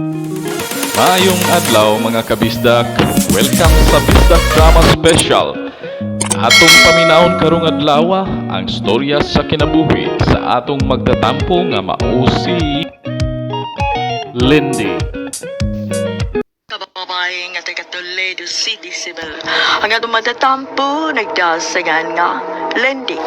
Maayong adlaw mga kabisdak. Welcome sa Bisdak Drama Special. Atong paminawon karong adlaw ang storya sa kinabuhi sa atong magtatampo nga mao si Lindy. Kababae nga taga-Toledo City, Cebu. Ang atong magtatampo, nagdasagan nga, Lindy.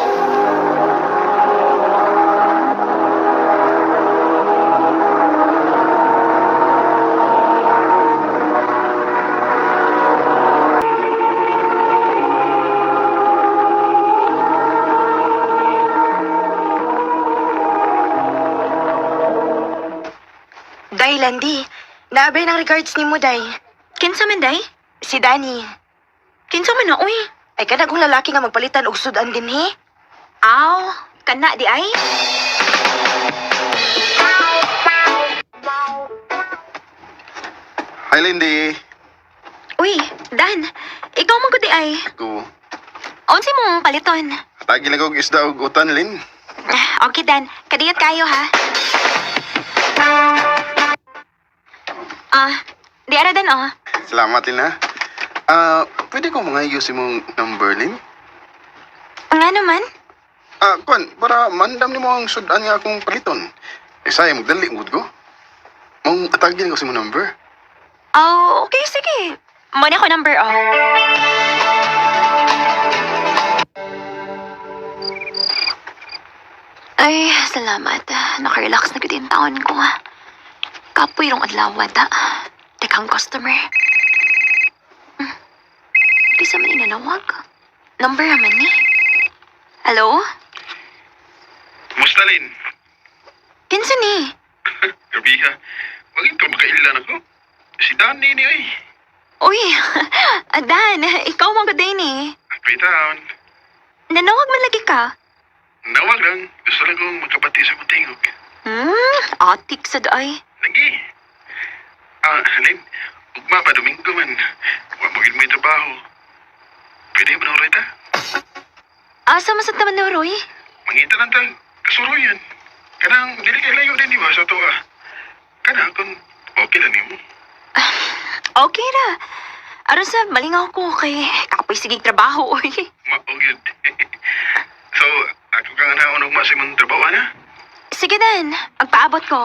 Day, Landy. Naabay ng regards ni mo, Day. Kinsa man day? Si Danny. Kinsa man na uy? Ay kana kong lalaki nga magpalitan og sudan din, he? Aw, kana di ay? Hi, Lindy. Uy, Dan, ikaw man ko di ay. Ako, Unsi mong paliton? tagi na kong isda og utan, Lin. Okay, Dan, kadiyat kayo ha. Di ara Dan oh. Salamat, Lin, ha. Pwede ko mga ayusin mong number, Lin? Nga naman? Kwan, para mandam ni mo ang sudan nga akong paliton. Sayang, magdali, mood ko. Mong atagin ko si mo number. Oh, okay, sige. Muna ko number oh. Ay, salamat. Nakarelax na gudin taon ko. Kapoy rong adlaw ta. Dekang customer. Di sa man inanawag. Number naman ni. Hello? Musta, Lin? Kinsa ni? Kabiha, wag ka makailan ako. Si Danny ni, ay. Uy, Dan, ikaw man ko din eh. Pitaon. Nanawag man lagi ka. Nawag lang. Gusto lang kong magkapati sa matingog. Atik sa daay. Lagi. Lin, ugma pa Domingo man. Huwag mo yun may trabaho. Pwede ba na ta? Asa man sa taman ni Roy? Mangita lang tang kasuroyan. Kanang dili kay layo din di ba sa to Kanang kung okay lang nimo. Okay ra. Aron sa malingaw ko kay kapoy sigig trabaho oy. Maugid. So, ako kang naon og masimong trabaho na? Sige Dan, magpaabot ko.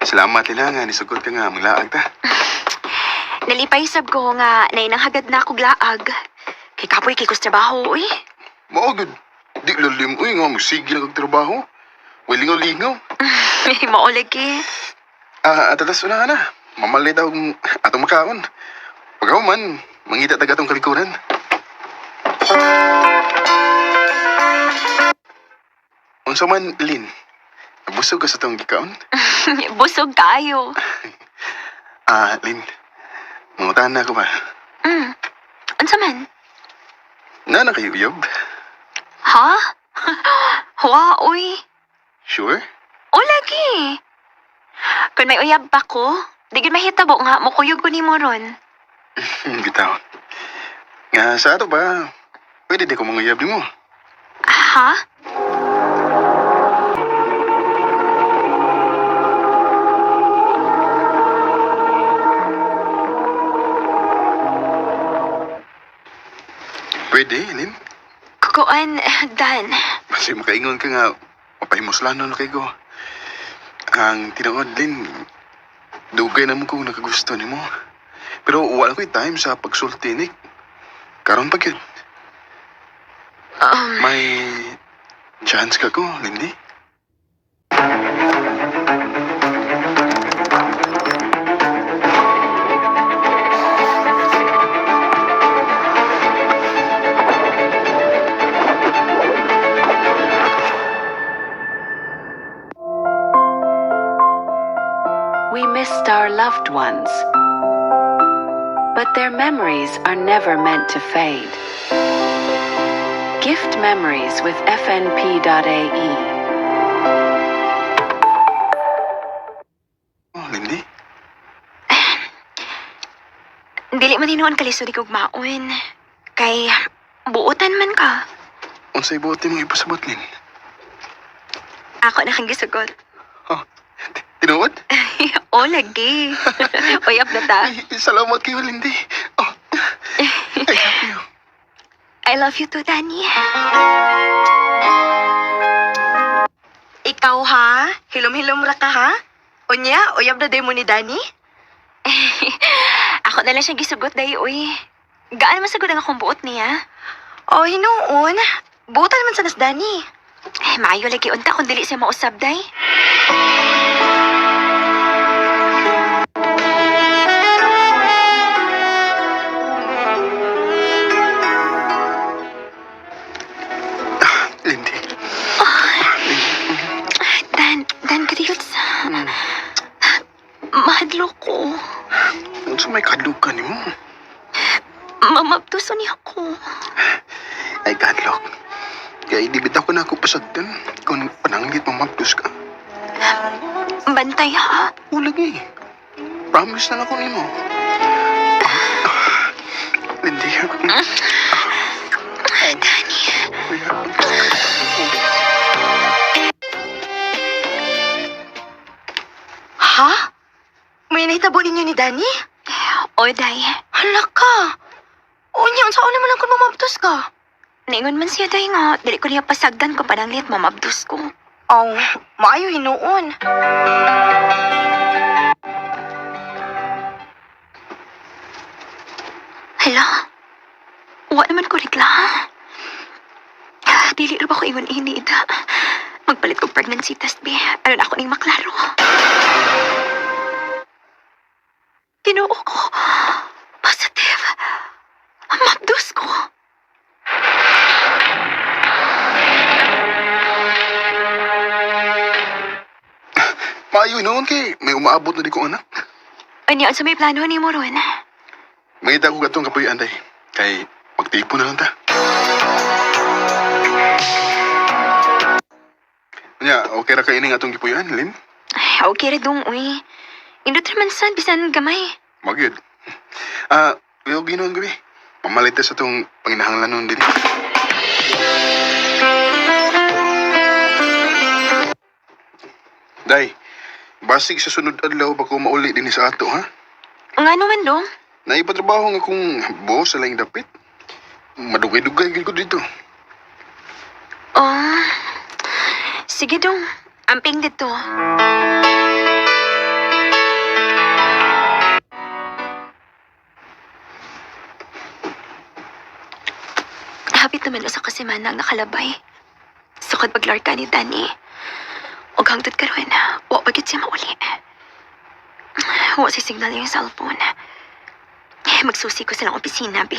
Salamat nila nga nisugod ka nga maglaag ta. Nalipay sab ko nga nainang hagad na akong laag. Kay kapoy kay kus trabaho oy. Maugid. Di lalim uy nga musigil ang trabaho. Walingaw-lingaw. Maulig eh. Atatas na na. Mamalit daw atong makaon. Pagaw man, mangita taga atong kalikuran. Unsa man, Lin? Nabusog ka sa tong gikaon? Busog kayo. Lin, mangutahan na ako ba? Unsa man? Na kayo, Yob? Ha? Wa oy. Sure? O lagi. Kung may uyab pa ko, di gid mahitabo nga mukuyog ko nimo ron. Bitaw. Nga sa ato ba, pwede di ko manguyab mo. Ha? Pwede, Lin. Kukuan, Dan. Kasi makaingon ka nga, mapahimoslan na kay ko. Ang tinood, Lin, dugay naman ko nakagusto ni mo. Pero wala ko'y time sa pagsultinik. Karon pa yun. May chance ka ko, Lindy? We missed our loved ones, but their memories are never meant to fade. Gift memories with FNP.AE. Oh, Lindy? Dili man hinuon kalisod kog maon. Kay buutan man ka. Unsay buti mong ipasabot, Lin? Ako na kang gisugot. Oh, tinuod? O, lagi. Uyap na ta. Ay, salamat kayo, Lindy. Oh, I love you. I love you too, Danny. Ikaw ha? Hilom-hilom ra ka ha? Unya, uyab na day mo ni Danny? Ako na lang siya gisugot dahi, uy. Gaan masagod ang akong buot niya? O, hinuon. Butan man sa nas Danny. Maayo lagi unta kung dili siya mausab, day. Lindy. Dan, Grils. Mahadlo ko. Ano sa may kadukan ni mo? Mamabtuso niya ako. Ay, kadlok. Kaya di bitaw ko na ako pasagdan kung pananggit mamagdos ka. Bantay ha. O lagi. Promise na ako ni mo. Lindy. Danny. Ha? May nahitabo ninyo ni Danny? O, day. Hala ka. Unya, ang saan naman ang kung mamabtos ka? Ningon man siya, day nga. Dili ko niya pasagdan kung pananglit mamabdos ko. Aw, maayo hinuon. Hala? Wa naman ko regla. Dili rin ba ko ingon inida? Magpalit ko pregnancy test, be. Aron ako ning maklaro. Ginoo ko. Positive. Mabdos ko. Maayo noon kay may umaabot na di ko anak. Ano sa may plano ni mo, Ron? May ko gatong kapuyan day. Kay magtipo na lang ta. Nya, okay ra ka ining atong gipuyan, Lin? Okay ra dong, uy. Indot naman sad, bisan gamay. Magyud. Will ginon gabi. Pamalit sa atong panginahanglan nun din. Day, basig sa sunod adlaw ba ko mauli din sa ato, ha? Nga naman, dong. Naipatrabaho nga kung boss sa laing dapit. Madugay-dugay gid ko dito. Oh, sige dong. Amping dito. Hapit naman usa ka semana ang nakalabay. Sukad paglarka ni Danny. O hangtod karon, wa pagit siya mauli. Wa si signal yung cellphone. Magsusi ko silang opisina, bi.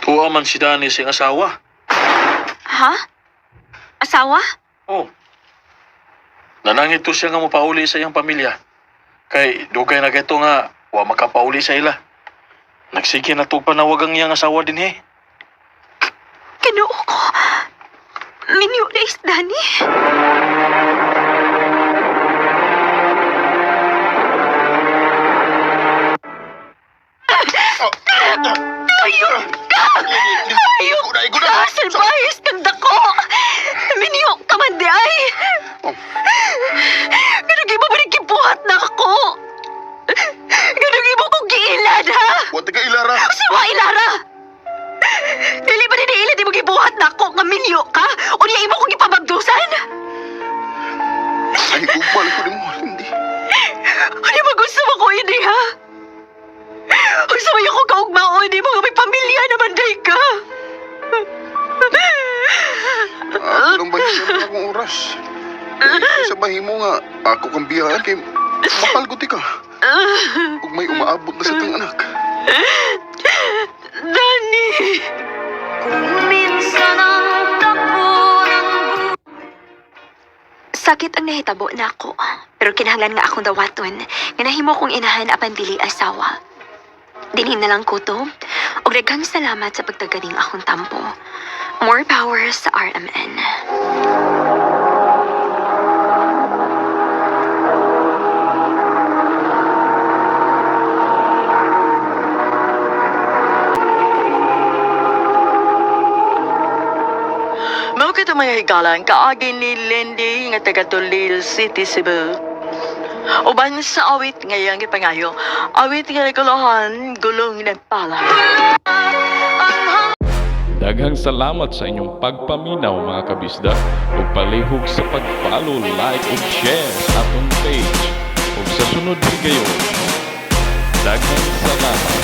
Tuwa man si Danny siyang asawa. Ha? Asawa? Oh. Nanangit to siya nga mapauli sa iyang pamilya. Kay dugay na gaito nga wa makapauli sa ila. Nagsige na to panawagang iyang asawa din he. Kinuo ko. Minyo na is Danny. Ayok ka! Ayok ka! Salbahis kang dako! Minyo ka man di ay! Oh. Ganun iba ba rin kibuhat na ako? Ganun iba kong giilad ha? Wa ka ilara. Siwa ilara! Dili ba niniilad di mo gibuhat na ako nga minyo ka? O niya iba kong ipamagdusan? Ay, ubal ko din mo, Lindy. Ano ba gusto mo ko ini ha? Gusto mo yung kong kaugmaon, di mo nga may pamilya naman day ka. Anong bahin na akong oras? Sa bahin mo nga, ako kang biyahan kay mahal ko ka. Kung may umaabot na sa tang anak. Danny! Sakit ang nahitabo na ako. Pero kinahanglan nga akong dawaton. Nga nahimo kong inahan apan dili asawa. Dinhin na lang ko to. Og daghang salamat sa pagtaganing akong tampo. More power sa RMN. itong mga higalan kaagi ni Lindy nga taga Tulil City, Cebu. Uban sa awit ngayang ipangayo, awit nga naguluhan, gulong ng pala. Daghang salamat sa inyong pagpaminaw mga kabisdak ug palihog sa pag-follow, like ug share sa atong page. Ug sa sunod higayon, daghang salamat.